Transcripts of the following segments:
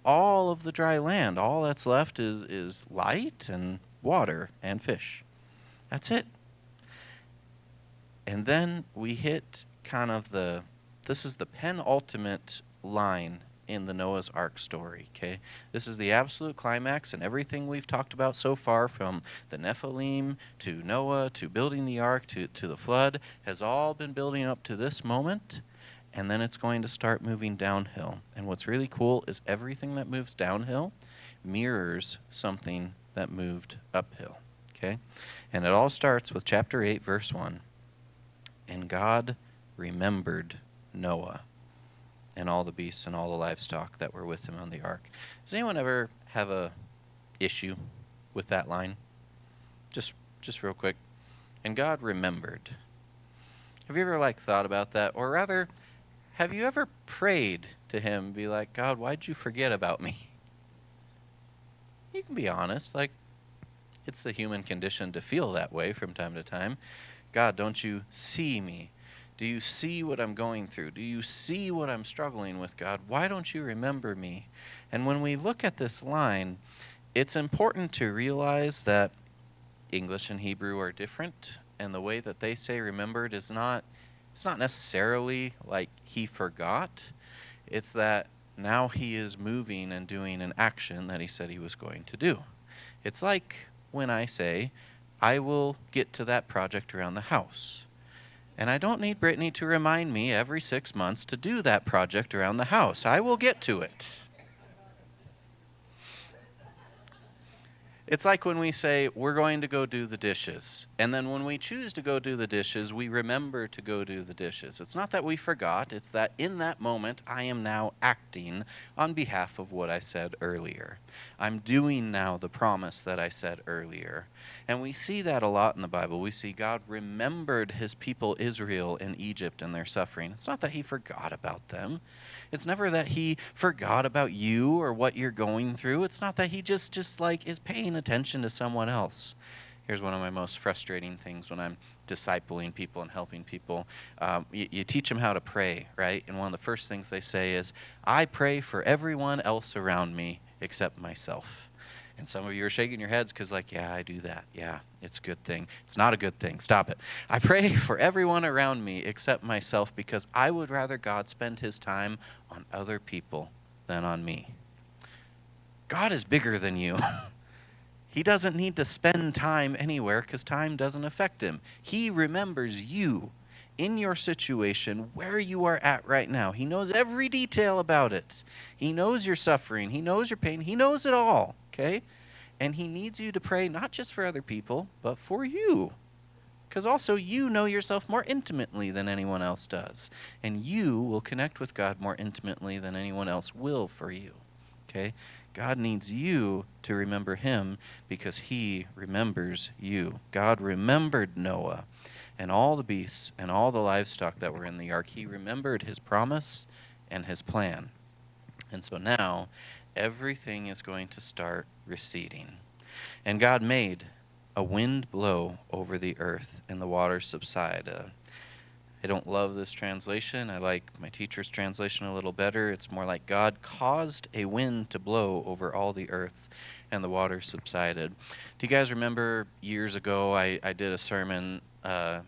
all of the dry land. All that's left is light and water and fish. That's it. And then we hit kind of this is the penultimate line in the Noah's Ark story, okay? This is the absolute climax, and everything we've talked about so far, from the Nephilim to Noah to building the ark to the flood, has all been building up to this moment, and then it's going to start moving downhill. And what's really cool is everything that moves downhill mirrors something that moved uphill, okay? And it all starts with chapter 8, verse 1. And God remembered Noah and all the beasts and all the livestock that were with him on the ark. Does anyone ever have a issue with that line? Just real quick. And God remembered. Have you ever thought about that? Or rather, have you ever prayed to him, be like, God, why'd you forget about me? You can be honest. It's the human condition to feel that way from time to time. God, don't you see me? Do you see what I'm going through? Do you see what I'm struggling with, God? Why don't you remember me? And when we look at this line, it's important to realize that English and Hebrew are different, and the way that they say remembered it's not necessarily like he forgot. It's that now he is moving and doing an action that he said he was going to do. It's like when I say, I will get to that project around the house. And I don't need Brittany to remind me every 6 months to do that project around the house. I will get to it. It's like when we say, we're going to go do the dishes. And then when we choose to go do the dishes, we remember to go do the dishes. It's not that we forgot. It's that in that moment, I am now acting on behalf of what I said earlier. I'm doing now the promise that I said earlier. And we see that a lot in the Bible. We see God remembered his people Israel in Egypt and their suffering. It's not that he forgot about them. It's never that he forgot about you or what you're going through. It's not that he just is paying attention to someone else. Here's one of my most frustrating things when I'm discipling people and helping people. You teach them how to pray, right? And one of the first things they say is, I pray for everyone else around me except myself. And some of you are shaking your heads because yeah, I do that. Yeah, it's a good thing. It's not a good thing. Stop it. I pray for everyone around me except myself because I would rather God spend his time on other people than on me. God is bigger than you. He doesn't need to spend time anywhere because time doesn't affect him. He remembers you in your situation where you are at right now. He knows every detail about it. He knows your suffering. He knows your pain. He knows it all, okay? And he needs you to pray not just for other people, but for you. Because also you know yourself more intimately than anyone else does. And you will connect with God more intimately than anyone else will for you, okay? God needs you to remember him because he remembers you. God remembered Noah and all the beasts and all the livestock that were in the ark. He remembered his promise and his plan. And so now everything is going to start receding. And God made a wind blow over the earth and the waters subside. I don't love this translation. I like my teacher's translation a little better. It's more like God caused a wind to blow over all the earth and the waters subsided. Do you guys remember years ago I did a sermon,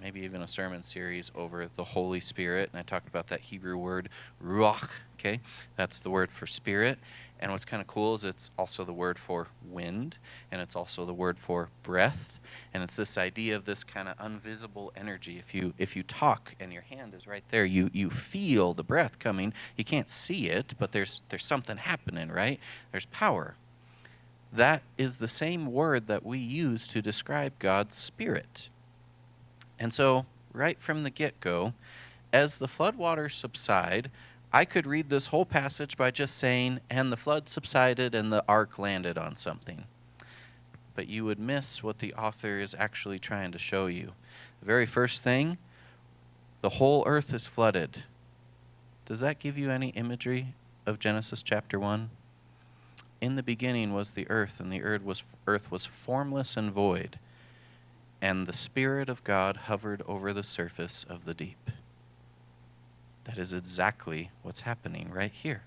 maybe even a sermon series over the Holy Spirit, and I talked about that Hebrew word ruach, okay? That's the word for spirit. And what's kind of cool is it's also the word for wind, and it's also the word for breath. And it's this idea of this kind of invisible energy. If you talk and your hand is right there, you feel the breath coming. You can't see it, but there's something happening, right? There's power. That is the same word that we use to describe God's Spirit. And so, right from the get-go, as the floodwaters subside, I could read this whole passage by just saying, and the flood subsided and the ark landed on something. But you would miss what the author is actually trying to show you. The very first thing, the whole earth is flooded. Does that give you any imagery of Genesis chapter 1? In the beginning was the earth, and the earth was formless and void, and the Spirit of God hovered over the surface of the deep. That is exactly what's happening right here.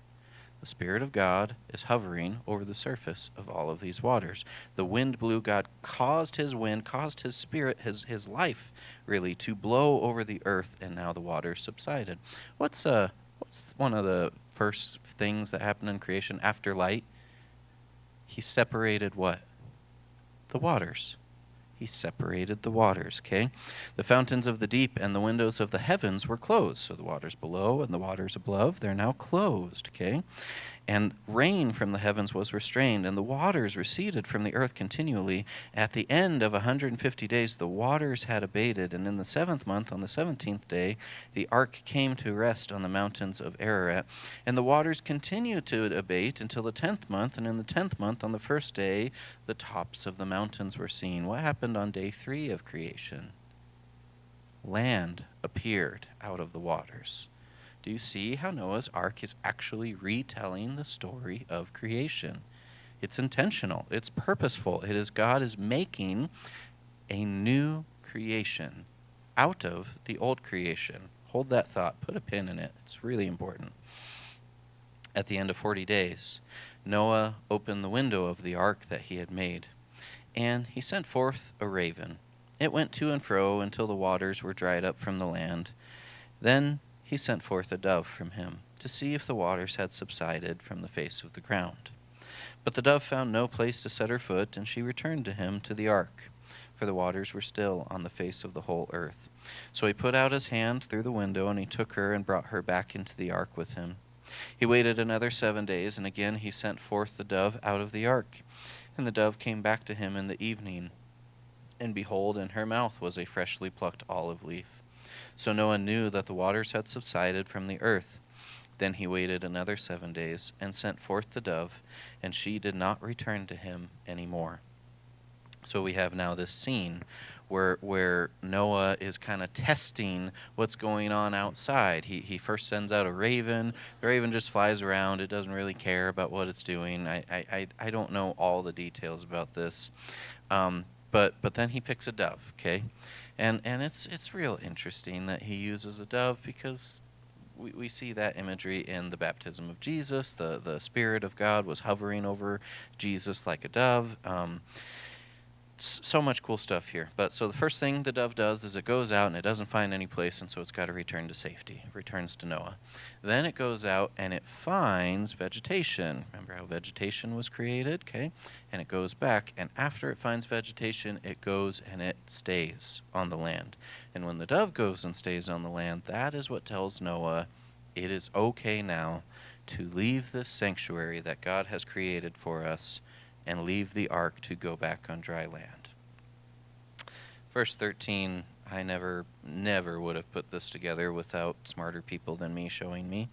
The Spirit of God is hovering over the surface of all of these waters. The wind blew. God caused his wind, caused his Spirit, his life, really, to blow over the earth, and now the waters subsided. What's one of the first things that happened in creation after light? He separated what? The waters. He separated the waters, okay? The fountains of the deep and the windows of the heavens were closed. So the waters below and the waters above, they're now closed, okay? And rain from the heavens was restrained, and the waters receded from the earth continually. At the end of 150 days, the waters had abated, and in the 7th month, on the 17th day, the ark came to rest on the mountains of Ararat. And the waters continued to abate until the 10th month, and in the 10th month, on the 1st day, the tops of the mountains were seen. What happened on day 3 of creation? Land appeared out of the waters. Do you see how Noah's Ark is actually retelling the story of creation? It's intentional. It's purposeful. It is God is making a new creation out of the old creation. Hold that thought. Put a pin in it. It's really important. At the end of 40 days, Noah opened the window of the ark that he had made, and he sent forth a raven. It went to and fro until the waters were dried up from the land. Then he sent forth a dove from him to see if the waters had subsided from the face of the ground. But the dove found no place to set her foot, and she returned to him to the ark, for the waters were still on the face of the whole earth. So he put out his hand through the window, and he took her and brought her back into the ark with him. He waited another 7 days, and again he sent forth the dove out of the ark. And the dove came back to him in the evening, and behold, in her mouth was a freshly plucked olive leaf. So Noah knew that the waters had subsided from the earth. Then he waited another 7 days and sent forth the dove, and she did not return to him any more. So we have now this scene where Noah is kind of testing what's going on outside. He first sends out a raven. The raven just flies around. It doesn't really care about what it's doing. I don't know all the details about this. But then he picks a dove, okay? And it's real interesting that he uses a dove, because we see that imagery in the baptism of Jesus. The Spirit of God was hovering over Jesus like a dove. So much cool stuff here. But so the first thing the dove does is it goes out and it doesn't find any place, and so it's got to return to safety. It returns to Noah. Then it goes out and it finds vegetation. Remember how vegetation was created? Okay. And it goes back, and after it finds vegetation, it goes and it stays on the land. And when the dove goes and stays on the land, that is what tells Noah it is okay now to leave this sanctuary that God has created for us and leave the ark to go back on dry land. Verse 13, I never would have put this together without smarter people than me showing me.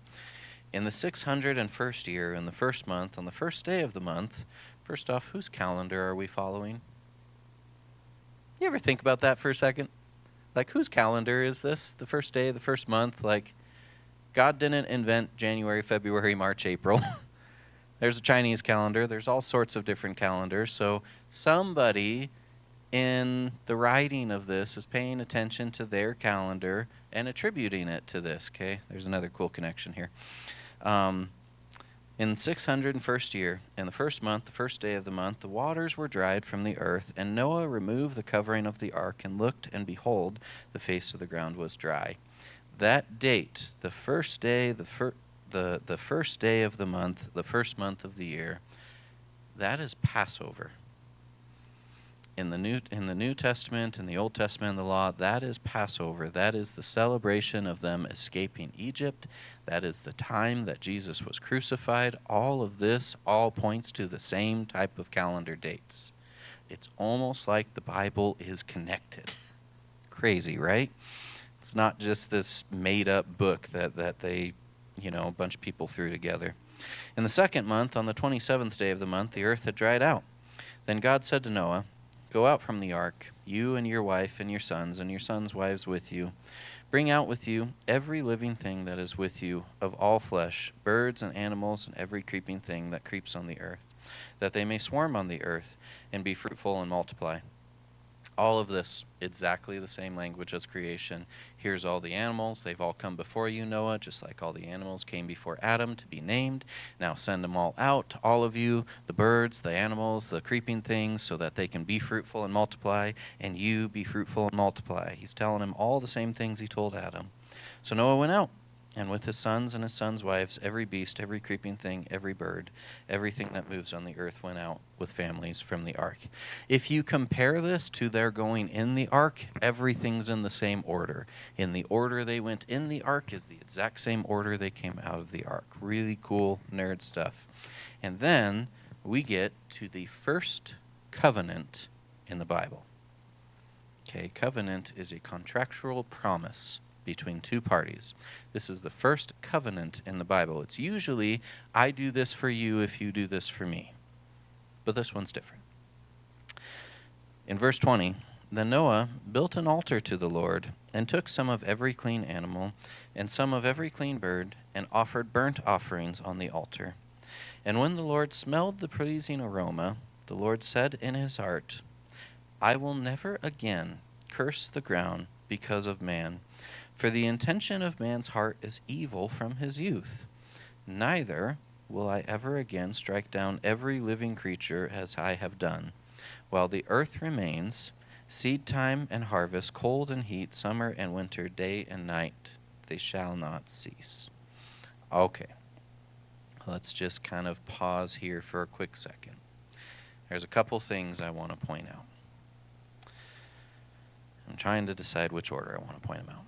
In the 601st year, in the 1st month, on the 1st day of the month, first off, whose calendar are we following? You ever think about that for a second? Like, whose calendar is this? The 1st day, the 1st month? Like, God didn't invent January, February, March, April. There's a Chinese calendar. There's all sorts of different calendars. So somebody in the writing of this is paying attention to their calendar and attributing it to this, okay? There's another cool connection here. In the 601st year, in the 1st month, the 1st day of the month, the waters were dried from the earth, and Noah removed the covering of the ark and looked, and behold, the face of the ground was dry. That date, the 1st day, the 1st day of the month, the 1st month of the year, that is Passover. In the New Testament, in the Old Testament, the law, that is Passover. That is the celebration of them escaping Egypt. That is the time that Jesus was crucified. All of this all points to the same type of calendar dates. It's almost like the Bible is connected. Crazy, right? It's not just this made-up book that they, a bunch of people threw together. In the 2nd month, on the 27th day of the month, the earth had dried out. Then God said to Noah, "Go out from the ark, you and your wife and your sons' wives with you. Bring out with you every living thing that is with you, of all flesh, birds and animals and every creeping thing that creeps on the earth, that they may swarm on the earth and be fruitful and multiply. All of this, exactly the same language as creation. Here's all the animals. They've all come before you, Noah, just like all the animals came before Adam to be named. Now send them all out, all of you, the birds, the animals, the creeping things, so that they can be fruitful and multiply, and you be fruitful and multiply. He's telling him all the same things he told Adam. So Noah went out, and with his sons and his sons' wives, every beast, every creeping thing, every bird, everything that moves on the earth went out with families from the ark. If you compare this to their going in the ark, everything's in the same order. In the order they went in the ark is the exact same order they came out of the ark. Really cool nerd stuff. And then we get to the first covenant in the Bible. Okay, covenant is a contractual promise between two parties. This is the first covenant in the Bible. It's usually, I do this for you if you do this for me. But this one's different. In verse 20, then Noah built an altar to the Lord and took some of every clean animal and some of every clean bird and offered burnt offerings on the altar. And when the Lord smelled the pleasing aroma, the Lord said in his heart, I will never again curse the ground because of man, for the intention of man's heart is evil from his youth. Neither will I ever again strike down every living creature as I have done. While the earth remains, seed time and harvest, cold and heat, summer and winter, day and night, they shall not cease. Okay, let's just kind of pause here for a quick second. There's a couple things I want to point out. I'm trying to decide which order I want to point them out.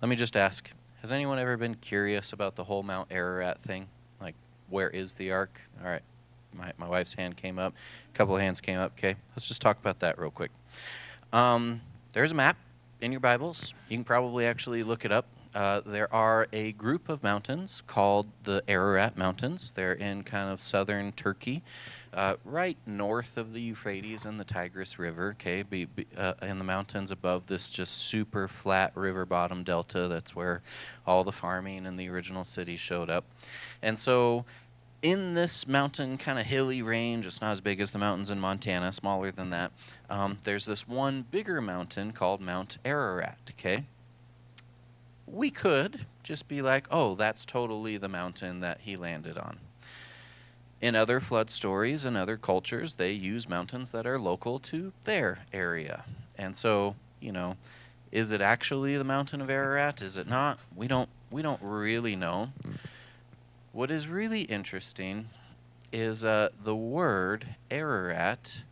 Let me just ask, has anyone ever been curious about the whole Mount Ararat thing? Like, where is the ark? All right, my wife's hand came up. A couple of hands came up. Okay, let's just talk about that real quick. There's a map in your Bibles. You can probably actually look it up. There are a group of mountains called the Ararat Mountains. They're in kind of southern Turkey, right north of the Euphrates and the Tigris River, okay, in the mountains above this just super flat river bottom delta. That's where all the farming and the original city showed up. And so in this mountain kind of hilly range, it's not as big as the mountains in Montana, smaller than that, there's this one bigger mountain called Mount Ararat, okay? We could just be like, oh, that's totally the mountain that he landed on. In other flood stories and other cultures, they use mountains that are local to their area. And so, is it actually the mountain of Ararat? Is it not? We don't really know. What is really interesting is the word Ararat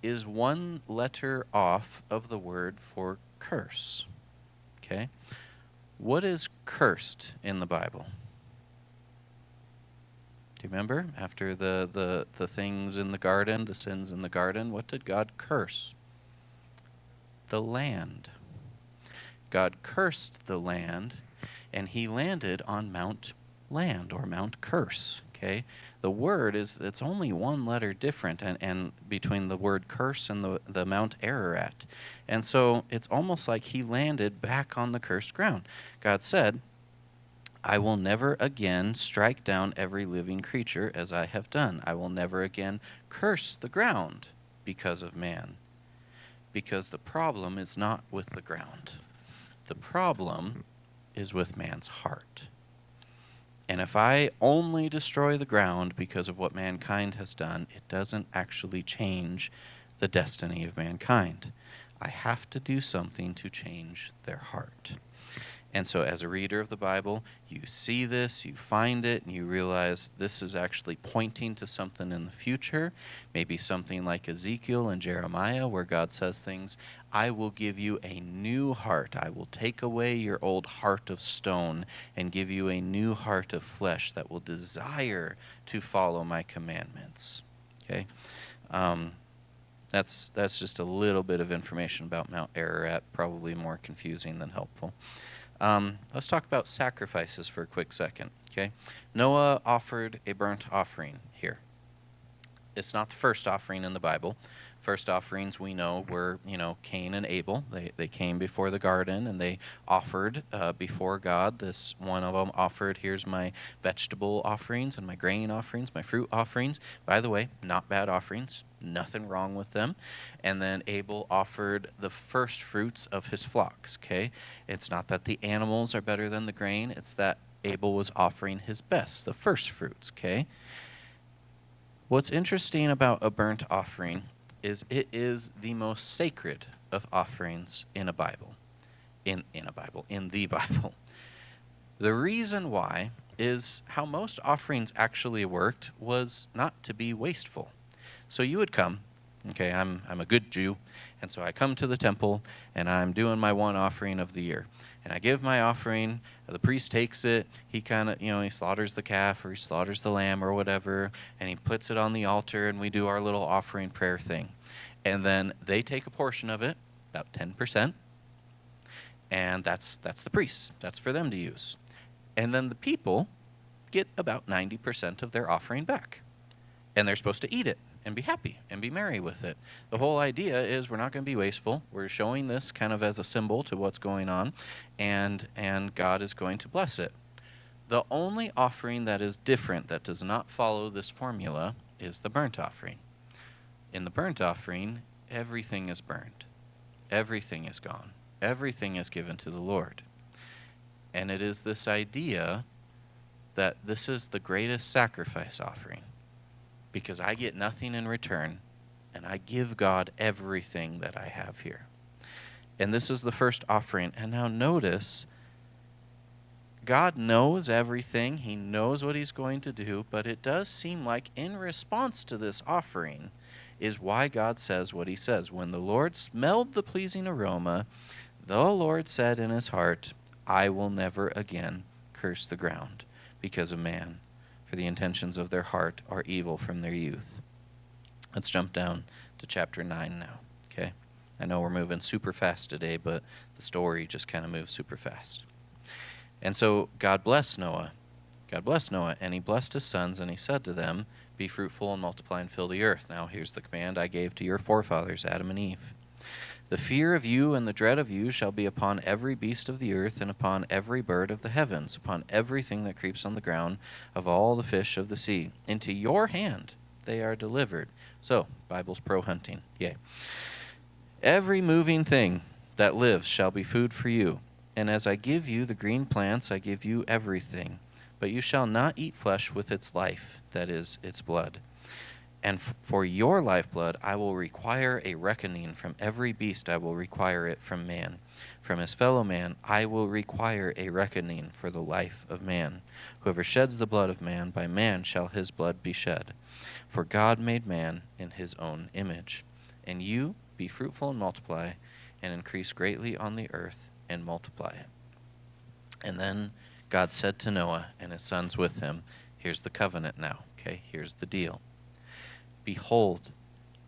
is one letter off of the word for curse. Okay? What is cursed in the Bible? Do you remember? After the things in the garden, the sins in the garden, what did God curse? The land. God cursed the land, and he landed on Mount Land, or Mount Curse. Okay? The word it's only one letter different and between the word curse and the Mount Ararat. And so it's almost like he landed back on the cursed ground. God said, I will never again strike down every living creature as I have done. I will never again curse the ground because of man. Because the problem is not with the ground. The problem is with man's heart. And if I only destroy the ground because of what mankind has done, it doesn't actually change the destiny of mankind. I have to do something to change their heart. And so as a reader of the Bible, you see this, you find it, and you realize this is actually pointing to something in the future, maybe something like Ezekiel and Jeremiah, where God says things, I will give you a new heart. I will take away your old heart of stone and give you a new heart of flesh that will desire to follow my commandments. Okay? That's just a little bit of information about Mount Ararat, probably more confusing than helpful. Let's talk about sacrifices for a quick second, okay? Noah offered a burnt offering here. It's not the first offering in the Bible. First offerings we know were, Cain and Abel. They came before the garden and they offered before God. This one of them offered, here's my vegetable offerings and my grain offerings, my fruit offerings. By the way, not bad offerings. Nothing wrong with them. And then Abel offered the first fruits of his flocks, okay? It's not that the animals are better than the grain. It's that Abel was offering his best, the first fruits, okay? What's interesting about a burnt offering is it is the most sacred of offerings in a Bible. In the Bible. The reason why is how most offerings actually worked was not to be wasteful. So you would come, okay, I'm a good Jew, and so I come to the temple, and I'm doing my one offering of the year. And I give my offering, the priest takes it, he kind of, he slaughters the calf, or he slaughters the lamb, or whatever, and he puts it on the altar, and we do our little offering prayer thing. And then they take a portion of it, about 10%, and that's the priest. That's for them to use. And then the people get about 90% of their offering back. And they're supposed to eat it and be happy and be merry with it. The whole idea is we're not going to be wasteful. We're showing this kind of as a symbol to what's going on, and God is going to bless it. The only offering that is different, that does not follow this formula, is the burnt offering. In the burnt offering, everything is burned. Everything is gone. Everything is given to the Lord. And it is this idea that this is the greatest sacrifice offering, because I get nothing in return, and I give God everything that I have here. And this is the first offering. And now notice, God knows everything. He knows what he's going to do, but it does seem like in response to this offering is why God says what he says. When the Lord smelled the pleasing aroma, the Lord said in his heart, I will never again curse the ground because of man, for the intentions of their heart are evil from their youth. Let's jump down to chapter 9 now, okay? I know we're moving super fast today, but the story just kind of moves super fast. And so God blessed Noah. God blessed Noah, and he blessed his sons, and he said to them, be fruitful and multiply and fill the earth. Now here's the command I gave to your forefathers, Adam and Eve. The fear of you and the dread of you shall be upon every beast of the earth, and upon every bird of the heavens, upon everything that creeps on the ground, of all the fish of the sea. Into your hand they are delivered. So, Bible's pro-hunting. Yay. Every moving thing that lives shall be food for you. And as I give you the green plants, I give you everything. But you shall not eat flesh with its life, that is, its blood. And for your lifeblood I will require a reckoning. From every beast I will require it from man. From his fellow man I will require a reckoning for the life of man. Whoever sheds the blood of man, by man shall his blood be shed. For God made man in his own image. And you be fruitful and multiply, and increase greatly on the earth, and multiply it. And then God said to Noah and his sons with him, here's the covenant now, okay? Here's the deal. Behold,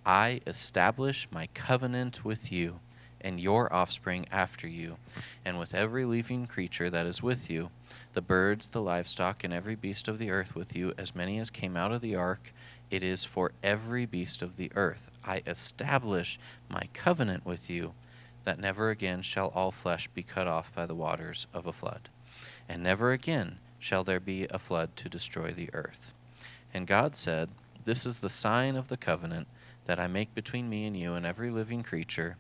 I establish my covenant with you and your offspring after you, and with every living creature that is with you, the birds, the livestock, and every beast of the earth with you, as many as came out of the ark. It is for every beast of the earth. I establish my covenant with you, that never again shall all flesh be cut off by the waters of a flood, and never again shall there be a flood to destroy the earth. And God said, this is the sign of the covenant that I make between me and you and every living creature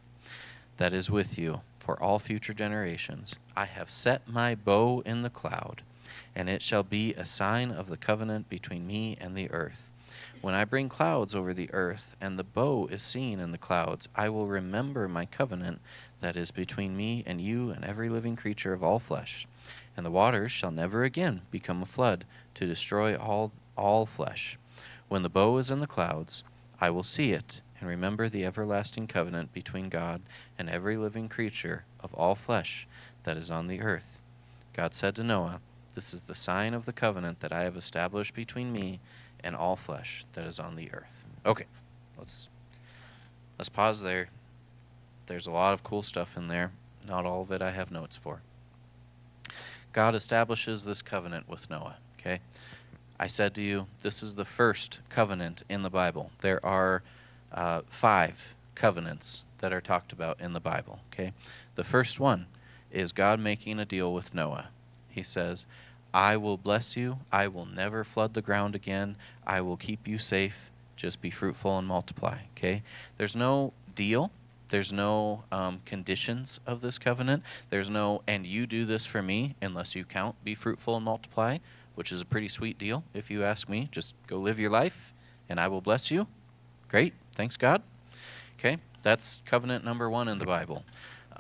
that is with you for all future generations. I have set my bow in the cloud, and it shall be a sign of the covenant between me and the earth. When I bring clouds over the earth, and the bow is seen in the clouds, I will remember my covenant that is between me and you and every living creature of all flesh. And the waters shall never again become a flood to destroy all flesh. When the bow is in the clouds, I will see it, and remember the everlasting covenant between God and every living creature of all flesh that is on the earth. God said to Noah, this is the sign of the covenant that I have established between me and all flesh that is on the earth. Okay, let's pause there. There's a lot of cool stuff in there. Not all of it I have notes for. God establishes this covenant with Noah, okay? I said to you, this is the first covenant in the Bible. There are 5 covenants that are talked about in the Bible. Okay, the first one is God making a deal with Noah. He says, I will bless you. I will never flood the ground again. I will keep you safe. Just be fruitful and multiply. Okay? There's no deal. There's no conditions of this covenant. There's no, and you do this for me unless you count, be fruitful and multiply, which is a pretty sweet deal if you ask me. Just go live your life and I will bless you. Great. Thanks, God. Okay? That's covenant number 1 in the Bible.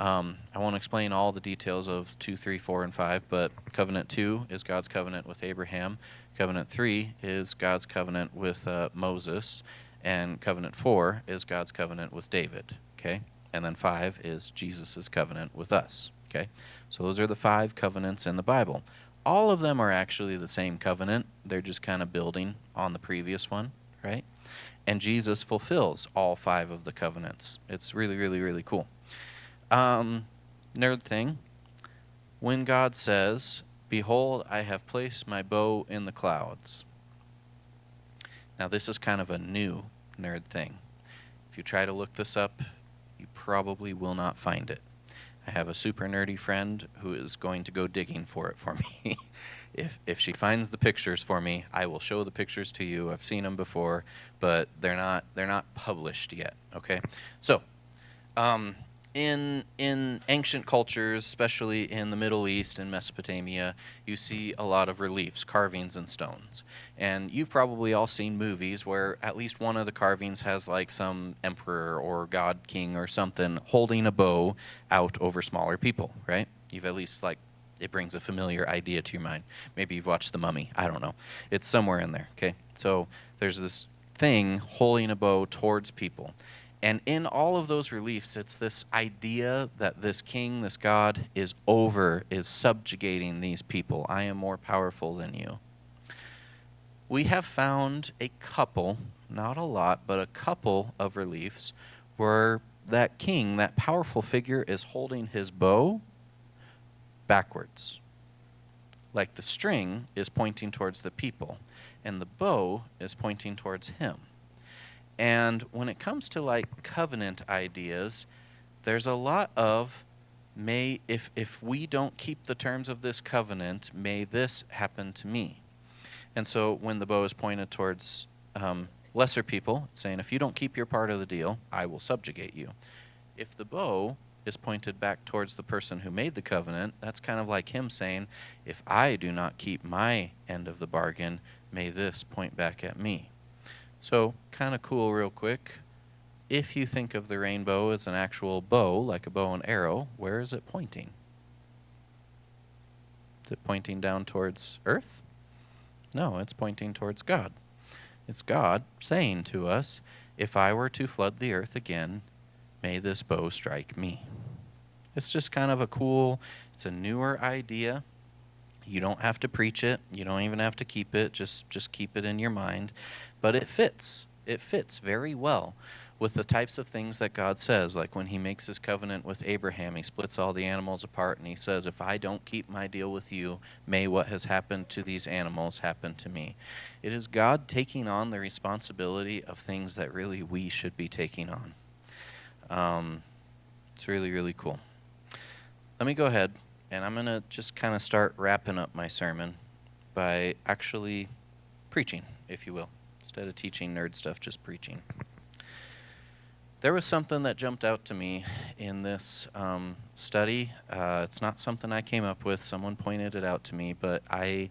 I won't explain all the details of 2, 3, 4, and 5, but covenant 2 is God's covenant with Abraham. Covenant 3 is God's covenant with Moses. And covenant 4 is God's covenant with David. Okay? And then 5 is Jesus' covenant with us. Okay? So those are the 5 covenants in the Bible. All of them are actually the same covenant. They're just kind of building on the previous one, right? And Jesus fulfills all 5 of the covenants. It's really, really, really cool. Nerd thing. When God says, behold, I have placed my bow in the clouds. Now, this is kind of a new nerd thing. If you try to look this up, you probably will not find it. I have a super nerdy friend who is going to go digging for it for me. If she finds the pictures for me, I will show the pictures to you. I've seen them before, but they're not published yet. Okay, so in ancient cultures, especially in the Middle East and Mesopotamia, you see a lot of reliefs, carvings in stones. And you've probably all seen movies where at least one of the carvings has like some emperor or god king or something holding a bow out over smaller people, right? You've at least it brings a familiar idea to your mind. Maybe you've watched The Mummy. I don't know. It's somewhere in there, okay? So there's this thing holding a bow towards people. And in all of those reliefs, it's this idea that this king, this god, is subjugating these people. I am more powerful than you. We have found a couple, not a lot, but a couple of reliefs where that king, that powerful figure, is holding his bow backwards. Like the string is pointing towards the people, and the bow is pointing towards him. And when it comes to covenant ideas, there's a lot of if we don't keep the terms of this covenant, may this happen to me. And so when the bow is pointed towards lesser people, saying, if you don't keep your part of the deal, I will subjugate you. If the bow is pointed back towards the person who made the covenant, that's kind of like him saying, if I do not keep my end of the bargain, may this point back at me. So, kind of cool real quick. If you think of the rainbow as an actual bow, like a bow and arrow, where is it pointing? Is it pointing down towards earth? No, it's pointing towards God. It's God saying to us, if I were to flood the earth again, may this bow strike me. It's just kind of it's a newer idea. You don't have to preach it. You don't even have to keep it. Just keep it in your mind. But it fits. It fits very well with the types of things that God says. Like when he makes his covenant with Abraham, he splits all the animals apart and he says, if I don't keep my deal with you, may what has happened to these animals happen to me. It is God taking on the responsibility of things that really we should be taking on. It's really, really cool. Let me go ahead, and I'm going to just kind of start wrapping up my sermon by actually preaching, if you will. Instead of teaching nerd stuff, just preaching. There was something that jumped out to me in this study. It's not something I came up with. Someone pointed it out to me, but I